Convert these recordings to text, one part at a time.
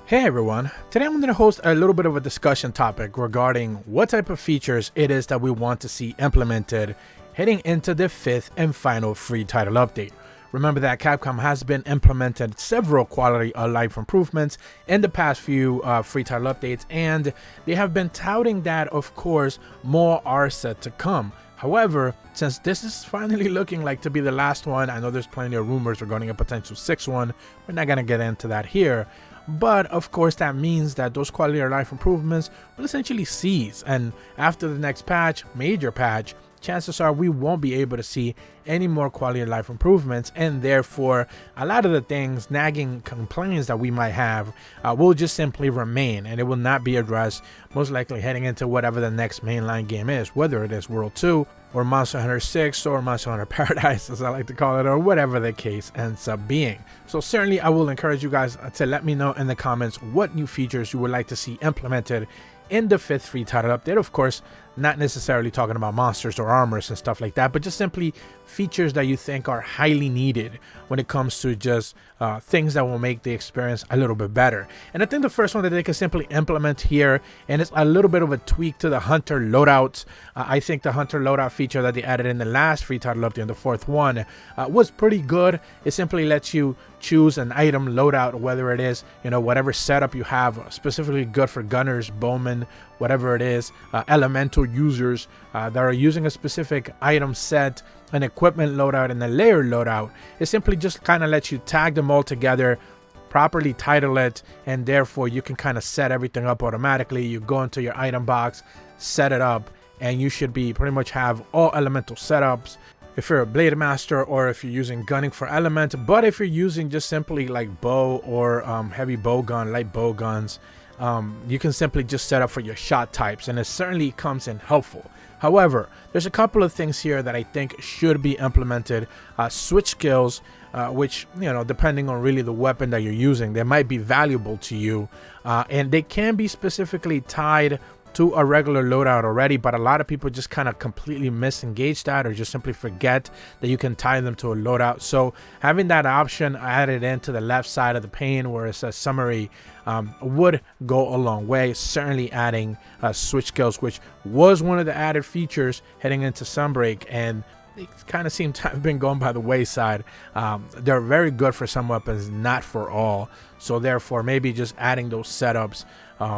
Hey everyone, today I'm going to host a little bit of a discussion topic regarding what type of features it is that we want to see implemented heading into the 5th and final free title update. Remember that Capcom has been implemented several quality of life improvements in the past few free title updates, and they have been touting that, of course, more are set to come. However, since this is finally looking like to be the last one, I know there's plenty of rumors regarding a potential 6th one. We're not going to get into that here. But of course, that means that those quality of life improvements will essentially cease. And after the next patch, major patch, chances are we won't be able to see any more quality of life improvements, and therefore a lot of the things, nagging complaints that we might have will just simply remain, and it will not be addressed, most likely heading into whatever the next mainline game is, whether it is World 2 or Monster Hunter 6 or Monster Hunter Paradise, as I like to call it, or whatever the case ends up being. So certainly I will encourage you guys to let me know in the comments what new features you would like to see implemented in the 5th free title update. Of course, not necessarily talking about monsters or armors and stuff like that, but just simply features that you think are highly needed when it comes to just things that will make the experience a little bit better. And I think the first one that they can simply implement here, and it's a little bit of a tweak to the Hunter loadouts. I think the Hunter loadout feature that they added in the last free title update, in the 4th one, was pretty good. It simply lets you choose an item loadout, whether it is, whatever setup you have, specifically good for gunners, bowmen, whatever it is, elemental users that are using a specific item set, an equipment loadout, and a layer loadout. It simply just kind of lets you tag them all together, properly title it, and therefore you can kind of set everything up automatically. You go into your item box, set it up, and you should be pretty much have all elemental setups if you're a blade master, or if you're using gunning for element. But if you're using just simply like bow or heavy bow gun, light bow guns, you can simply just set up for your shot types, and it certainly comes in helpful. However, there's a couple of things here that I think should be implemented. Switch skills, which, depending on really the weapon that you're using, they might be valuable to you, and they can be specifically tied to a regular loadout already, but a lot of people just kind of completely misengage that, or just simply forget that you can tie them to a loadout. So having that option added into the left side of the pane where it says summary would go a long way. Certainly adding switch skills, which was one of the added features heading into Sunbreak, and it kind of seemed to have been going by the wayside. They're very good for some weapons, not for all. So therefore, maybe just adding those setups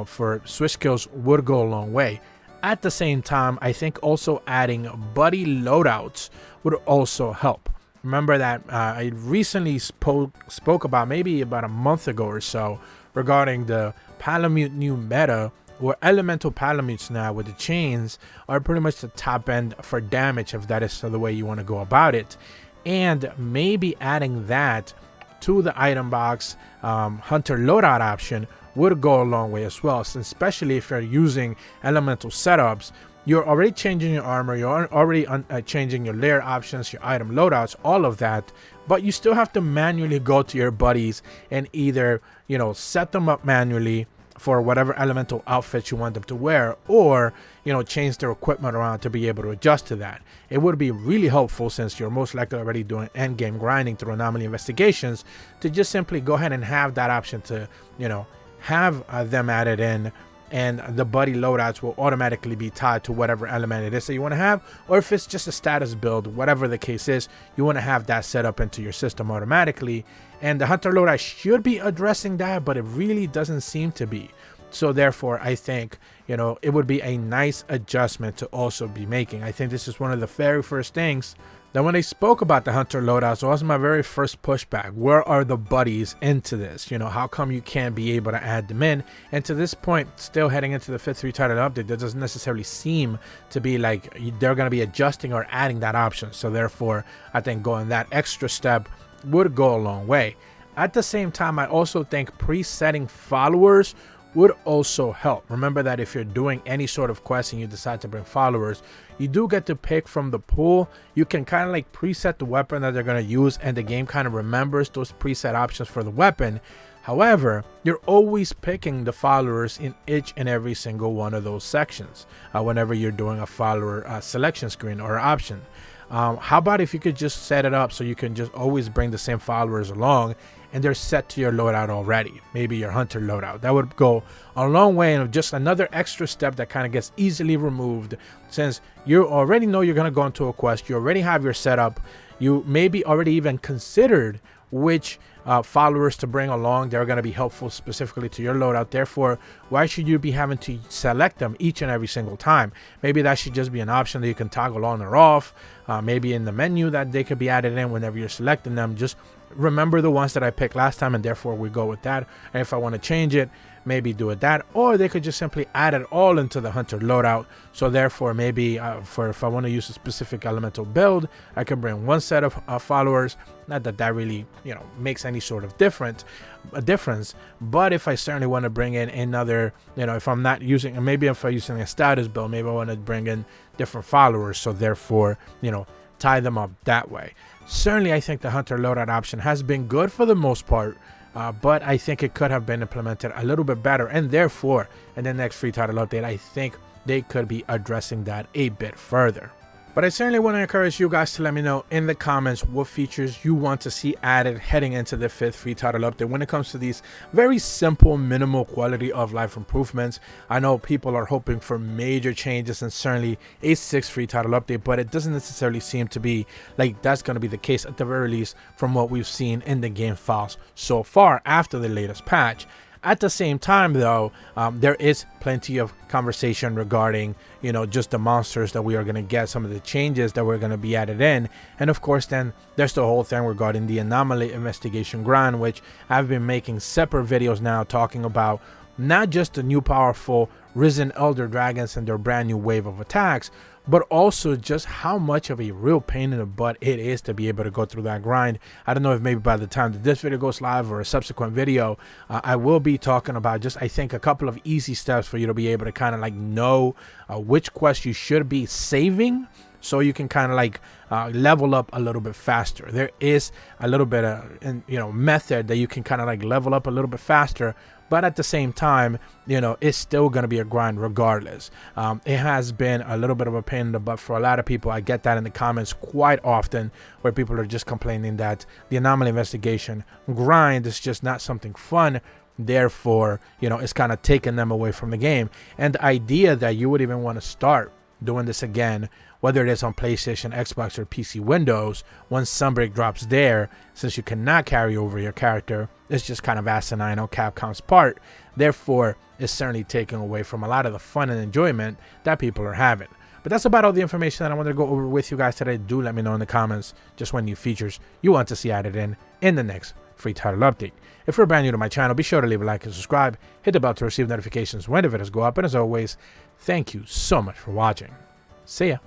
for switch skills would go a long way. At the same time, I think also adding buddy loadouts would also help. Remember that I recently spoke about, maybe about a month ago or so, regarding the Palamute new meta, where elemental palamutes now with the chains are pretty much the top end for damage, if that is the way you want to go about it. And maybe adding that to the item box hunter loadout option would go a long way as well, especially if you're using elemental setups. You're already changing your armor, you're already changing your layer options, your item loadouts, all of that, but you still have to manually go to your buddies and either set them up manually for whatever elemental outfits you want them to wear, or change their equipment around to be able to adjust to that. It would be really helpful, since you're most likely already doing end game grinding through anomaly investigations, to just simply go ahead and have that option to have them added in, and the buddy loadouts will automatically be tied to whatever element it is that you want to have. Or if it's just a status build, whatever the case is, you want to have that set up into your system automatically. And the hunter loadout should be addressing that, but it really doesn't seem to be. So therefore, I think it would be a nice adjustment to also be making. I think this is one of the very first things that when they spoke about the hunter loadouts, it was my very first pushback. Where are the buddies into this? How come you can't be able to add them in? And to this point, still heading into the 5th free title update, that doesn't necessarily seem to be like they're going to be adjusting or adding that option. So therefore, I think going that extra step would go a long way. At the same time, I also think presetting followers would also help. Remember that if you're doing any sort of quest and you decide to bring followers, you do get to pick from the pool. You can kind of like preset the weapon that they're going to use, and the game kind of remembers those preset options for the weapon. However, you're always picking the followers in each and every single one of those sections whenever you're doing a follower selection screen or option. How about if you could just set it up so you can just always bring the same followers along, and they're set to your loadout already, maybe your hunter loadout. That would go a long way, and just another extra step that kind of gets easily removed, since you already know you're going to go into a quest, you already have your setup, you maybe already even considered which followers to bring along. They're going to be helpful specifically to your loadout. Therefore, why should you be having to select them each and every single time? Maybe that should just be an option that you can toggle on or off. Maybe in the menu that they could be added in whenever you're selecting them. Just remember the ones that I picked last time, and therefore we go with that. And if I want to change it, maybe do it that, or they could just simply add it all into the hunter loadout. So therefore, maybe if I want to use a specific elemental build, I can bring one set of followers. Not that that really, you know, makes any sort of difference, but if I certainly want to bring in another, you know, if I'm not using, maybe if I'm using a status build, maybe I want to bring in different followers, so therefore, you know, tie them up that way. Certainly, I think the hunter loadout option has been good for the most part, but I think it could have been implemented a little bit better, and therefore, in the next free title update, I think they could be addressing that a bit further. But I certainly want to encourage you guys to let me know in the comments what features you want to see added heading into the 5th free title update when it comes to these very simple, minimal quality of life improvements. I know people are hoping for major changes and certainly a 6th free title update, but it doesn't necessarily seem to be like that's going to be the case, at the very least from what we've seen in the game files so far after the latest patch. At the same time, though, there is plenty of conversation regarding, you know, just the monsters that we are going to get, some of the changes that we're going to be added in. And of course, then there's the whole thing regarding the anomaly investigation grind, which I've been making separate videos now talking about not just the new powerful risen elder dragons and their brand new wave of attacks, but also just how much of a real pain in the butt it is to be able to go through that grind. I don't know if maybe by the time that this video goes live or a subsequent video, I will be talking about just, I think, a couple of easy steps for you to be able to kind of like know which quest you should be saving, so you can kind of like level up a little bit faster. There is a little bit of, you know, method that you can kind of like level up a little bit faster, but at the same time, you know, it's still going to be a grind regardless. It has been a little bit of a pain in the butt for a lot of people. I get that in the comments quite often, where people are just complaining that the anomaly investigation grind is just not something fun. Therefore, you know, it's kind of taking them away from the game. And the idea that you would even want to start doing this again, whether it is on PlayStation, Xbox, or PC Windows, once Sunbreak drops there, since you cannot carry over your character, it's just kind of asinine on Capcom's part. Therefore, it's certainly taking away from a lot of the fun and enjoyment that people are having. But that's about all the information that I wanted to go over with you guys today. Do let me know in the comments just what new features you want to see added in the next free title update. If you're brand new to my channel, be sure to leave a like and subscribe. Hit the bell to receive notifications when the videos go up. And as always, thank you so much for watching. See ya.